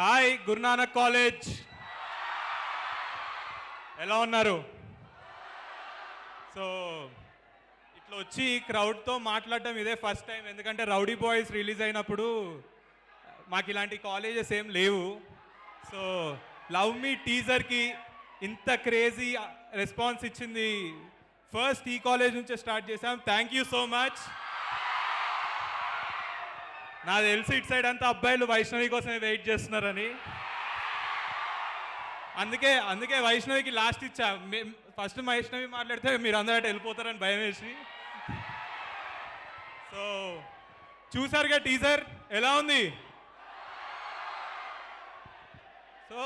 Hi Guru Nanak college, ఎలా ఉన్నారు? So ఇట్లా వచ్చి క్రౌడ్తో మాట్లాడటం ఇదే ఫస్ట్ టైం. ఎందుకంటే రౌడీ బాయ్స్ రిలీజ్ అయినప్పుడు మాకు ఇలాంటి కాలేజెస్ ఏం లేవు. సో లవ్ మీ టీజర్కి ఇంత క్రేజీ రెస్పాన్స్ ఇచ్చింది ఫస్ట్ ఈ కాలేజ్ నుంచే స్టార్ట్ చేసాం. Thank you so much. నాకు తెలిసి ఇటు సైడ్ అంతా అబ్బాయిలు వైష్ణవి కోసమే వెయిట్ చేస్తున్నారని, అందుకే వైష్ణవికి లాస్ట్ ఇచ్చా. ఫస్ట్ వైష్ణవి మాట్లాడితే మీరు అందరూ అటు వెళ్ళిపోతారని భయం వేసి. సో చూసారుగా టీజర్ ఎలా ఉంది? సో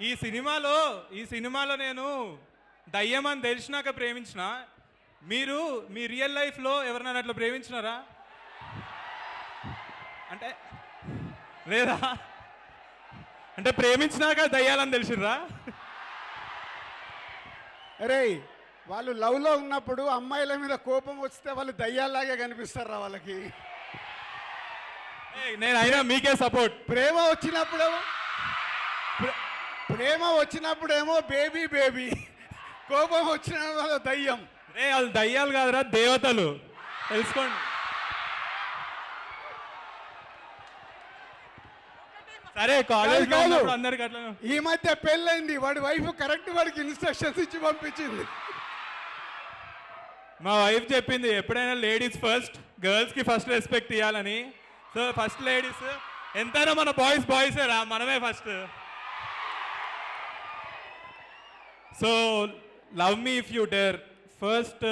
ఈ సినిమాలో నేను దయ్యం అని తెలిసినాక ప్రేమించిన. మీరు మీ రియల్ లైఫ్లో ఎవరినైనా అట్లా ప్రేమించినారా? అంటే లేదా అంటే ప్రేమించినాక దయ్యాలని తెలిసిర్రా? అరే వాళ్ళు లవ్లో ఉన్నప్పుడు అమ్మాయిల మీద కోపం వస్తే వాళ్ళు దయ్యాల్లాగే కనిపిస్తారా వాళ్ళకి? నేను అయినా మీకే సపోర్ట్. ప్రేమ వచ్చినప్పుడేమో బేబీ బేబీ, కోపం వచ్చిన వాళ్ళ దయ్యం. వాళ్ళు దయ్యాలు కాదురా, దేవతలు, తెలుసుకోండి. సరే కాలేజ్ కాదు అందరికి అట్లా. ఈ మధ్య పెళ్ళైంది, వాడి వైఫ్ కరెక్ట్ వాడికి ఇన్స్ట్రక్షన్స్ ఇచ్చి పంపించింది. మా వైఫ్ చెప్పింది ఎప్పుడైనా లేడీస్ ఫస్ట్, గర్ల్స్కి ఫస్ట్ రెస్పెక్ట్ ఇవ్వాలని. సో ఫస్ట్ లేడీస్, ఎంతైనా మన బాయ్సే రా, మనమే first. So love me if you dare. First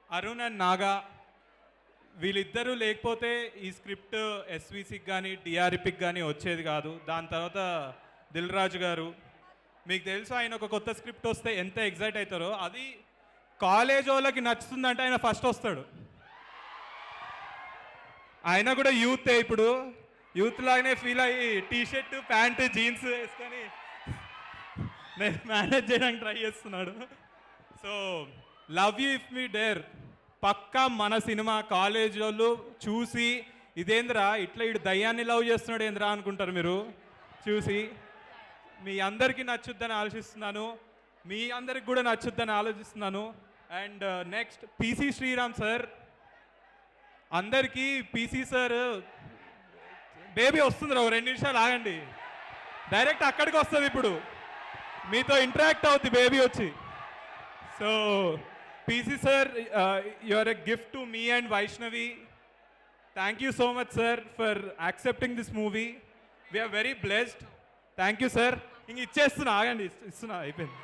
Arun and Naga, వీళ్ళిద్దరూ లేకపోతే ఈ స్క్రిప్ట్ ఎస్విసికి కానీ డిఆర్పికి కానీ వచ్చేది కాదు. దాని తర్వాత దిల్ రాజు గారు, మీకు తెలుసు ఆయన ఒక కొత్త స్క్రిప్ట్ వస్తే ఎంత ఎగ్జైట్ అవుతారో. అది కాలేజ్ వాళ్ళకి నచ్చుతుందంటే ఆయన ఫస్ట్ వస్తాడు. ఆయన కూడా యూతే, ఇప్పుడు యూత్ లాగానే ఫీల్ అయ్యి టీషర్ట్ ప్యాంటు జీన్స్ వేసుకొని నేను మేనేజ్ చేయడానికి ట్రై చేస్తున్నాడు. So love you if me dare పక్కా మన సినిమా. కాలేజ్ వాళ్ళు చూసి ఇదేంద్రా ఇట్లా ఇటు దయ్యాన్ని లవ్ చేస్తున్నాడు ఏంద్రా అనుకుంటారు మీరు చూసి. మీ అందరికీ నచ్చుద్దని ఆలోచిస్తున్నాను, మీ అందరికి కూడా నచ్చుద్దని ఆలోచిస్తున్నాను. And next PC Sriram sir. అందరికీ పీసీ సార్ బేబీ వస్తుంది రా, 2 నిమిషాలు ఆగండి, డైరెక్ట్ అక్కడికి వస్తుంది. ఇప్పుడు మీతో ఇంటరాక్ట్ అవుద్ది బేబీ వచ్చి. So PC sir, you are a gift to me and Vaishnavi. Thank you so much sir for accepting this movie. We are very blessed. Thank you sir. ఇంక ఇచ్చేస్తున్నా, ఆగండి, ఇస్తున్నా, అయిపోయింది.